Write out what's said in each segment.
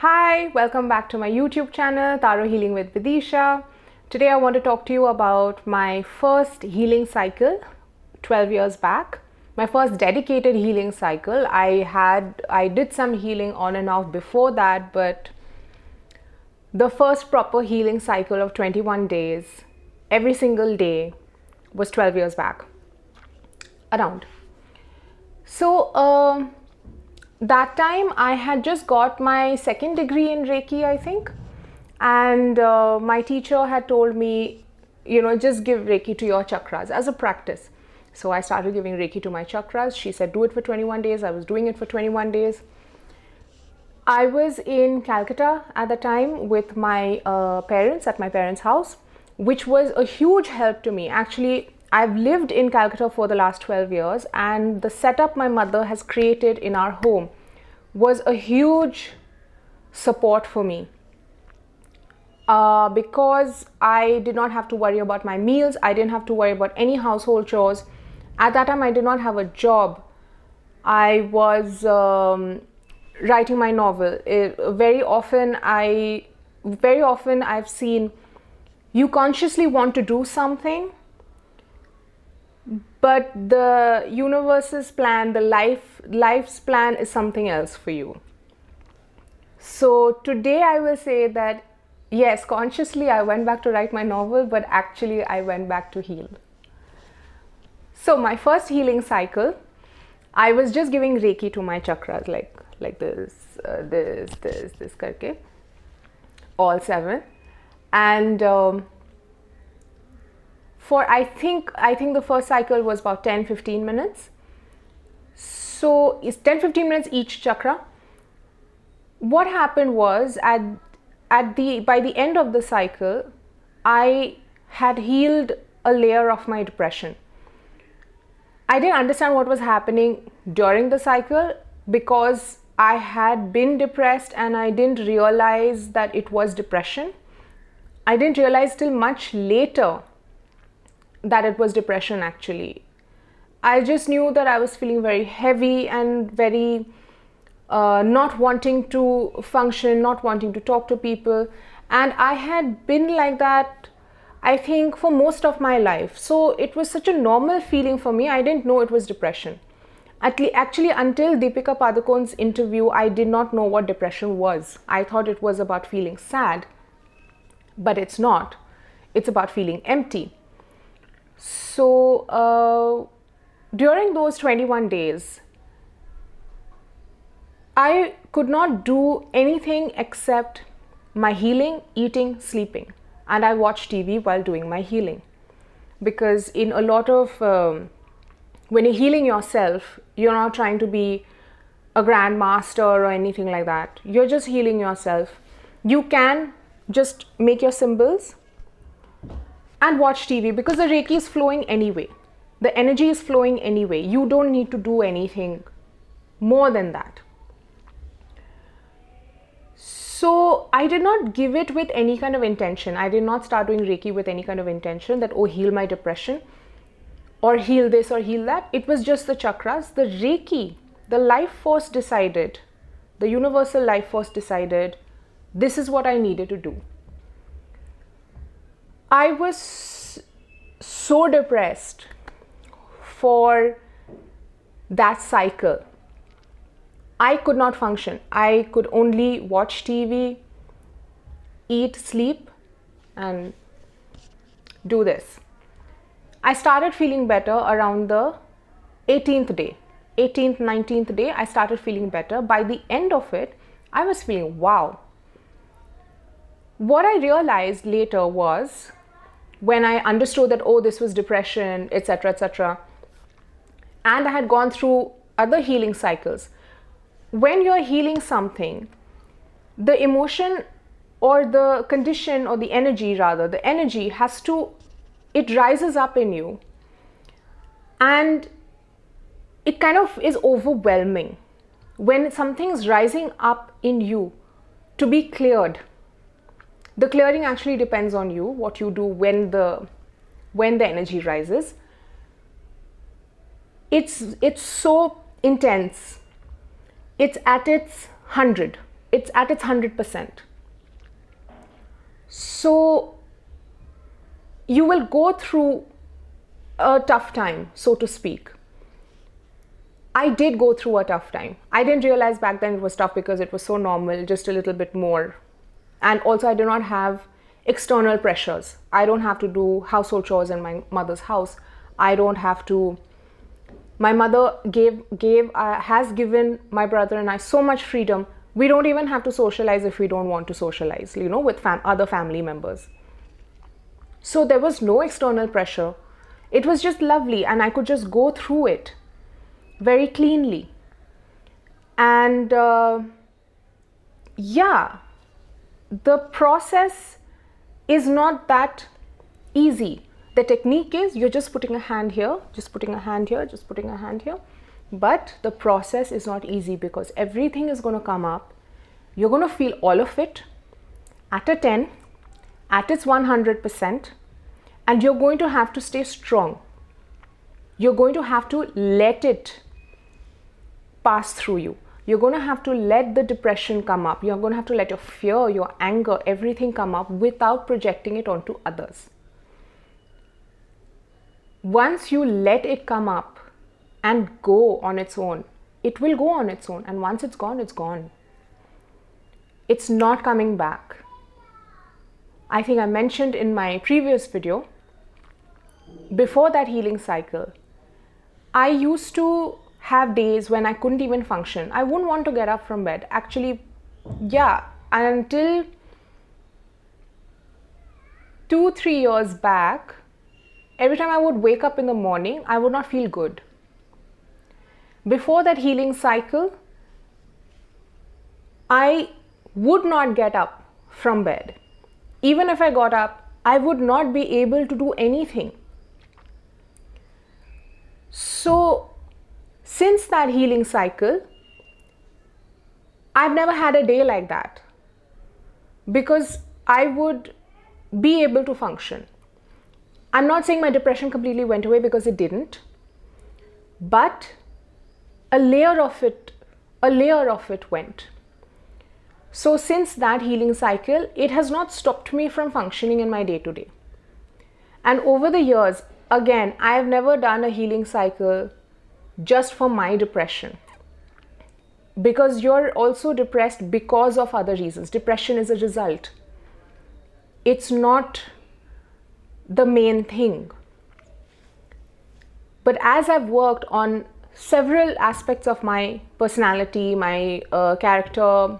Hi, welcome back to my YouTube channel, Taro Healing with Vidisha. Today I want to talk to you about my first healing cycle 12 years back. My first dedicated healing cycle. I did some healing on and off before that, but the first proper healing cycle of 21 days, every single day, was 12 years back. Around. So, that time I had just got my second degree in Reiki, I think, and my teacher had told me, just give Reiki to your chakras as a practice. So I started giving Reiki to my chakras. She said do it for 21 days. I was doing it for 21 days. I was in Calcutta at the time with my parents at my parents' house, which was a huge help to me. Actually, I've lived in Calcutta for the last 12 years, and the setup my mother has created in our home was a huge support for me. Because I did not have to worry about my meals, I didn't have to worry about any household chores. At that time, I did not have a job. I was writing my novel. Very often I've seen you consciously want to do something, but the universe's plan, life's plan is something else for you. So today I will say that yes, consciously I went back to write my novel, but actually I went back to heal. So my first healing cycle, I was just giving Reiki to my chakras like this, this karke, all 7, and for I think the first cycle was about 10-15 minutes. So it's 10-15 minutes each chakra. What happened was by the end of the cycle, I had healed a layer of my depression. I didn't understand what was happening during the cycle because I had been depressed and I didn't realize that it was depression. I didn't realize till much later that it was depression actually. I just knew that I was feeling very heavy and very not wanting to function, not wanting to talk to people, and I had been like that I think for most of my life. So it was such a normal feeling for me. I didn't know it was depression. Actually, until Deepika Padukone's interview, I did not know what depression was. I thought it was about feeling sad, but it's not. It's about feeling empty. So during those 21 days, I could not do anything except my healing, eating, sleeping. And I watched TV while doing my healing. Because in a lot of, when you're healing yourself, you're not trying to be a grandmaster or anything like that. You're just healing yourself. You can just make your symbols and watch TV because the Reiki is flowing anyway. The energy is flowing anyway. You don't need to do anything more than that. So I did not give it with any kind of intention. I did not start doing Reiki with any kind of intention that, oh, heal my depression or heal this or heal that. It was just the chakras. The Reiki, the life force decided, the universal life force decided, this is what I needed to do. I was so depressed for that cycle. I could not function. I could only watch TV, eat, sleep, and do this. I started feeling better around the 18th day. 18th, 19th day, I started feeling better. By the end of it, I was feeling wow. What I realized later was, when I understood that, oh, this was depression, etc., etc., and I had gone through other healing cycles. When you're healing something, the emotion or the condition or the energy it rises up in you, and it kind of is overwhelming. When something's rising up in you to be cleared, the clearing actually depends on you, what you do when the energy rises. It's so intense. It's at its 100. it's at its 100%. So you will go through a tough time, so to speak. I did go through a tough time. I didn't realize back then it was tough because it was so normal, just a little bit more. And also I do not have external pressures. I don't have to do household chores in my mother's house. I don't have to. My mother has given my brother and I so much freedom. We don't even have to socialize if we don't want to socialize, with other family members. So there was no external pressure. It was just lovely, and I could just go through it very cleanly. And the process is not that easy. The technique is you're just putting a hand here, just putting a hand here, just putting a hand here. But the process is not easy because everything is going to come up. You're going to feel all of it at a 10, at its 100%, and you're going to have to stay strong. You're going to have to let it pass through you. You're going to have to let the depression come up. You're going to have to let your fear, your anger, everything come up without projecting it onto others. Once you let it come up and go on its own, it will go on its own. And once it's gone, it's gone. It's not coming back. I think I mentioned in my previous video, before that healing cycle, I used to have days when I couldn't even function. I wouldn't want to get up from bed. Actually, until 2-3 years back, every time I would wake up in the morning, I would not feel good. Before that healing cycle, I would not get up from bed. Even if I got up, I would not be able to do anything. So, since that healing cycle, I've never had a day like that because I would be able to function. I'm not saying my depression completely went away because it didn't, but a layer of it went. So since that healing cycle, it has not stopped me from functioning in my day-to-day. And over the years, again, I have never done a healing cycle just for my depression, because you're also depressed because of other reasons. Depression is a result. It's not the main thing. But as I've worked on several aspects of my personality, my character,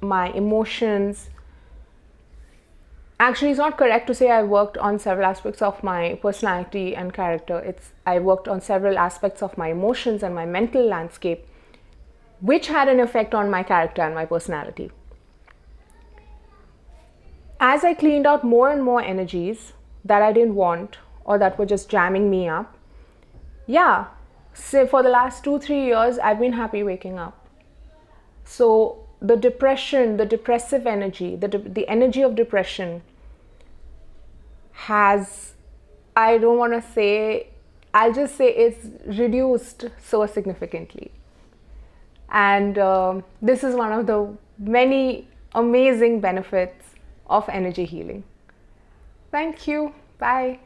my emotions, actually, it's not correct to say I worked on several aspects of my personality and character. I worked on several aspects of my emotions and my mental landscape, which had an effect on my character and my personality. As I cleaned out more and more energies that I didn't want or that were just jamming me up, say for the last 2-3 years, I've been happy waking up. So the depression, the depressive energy, the energy of depression has, I don't want to say, I'll just say it's reduced so significantly. And this is one of the many amazing benefits of energy healing. Thank you. Bye.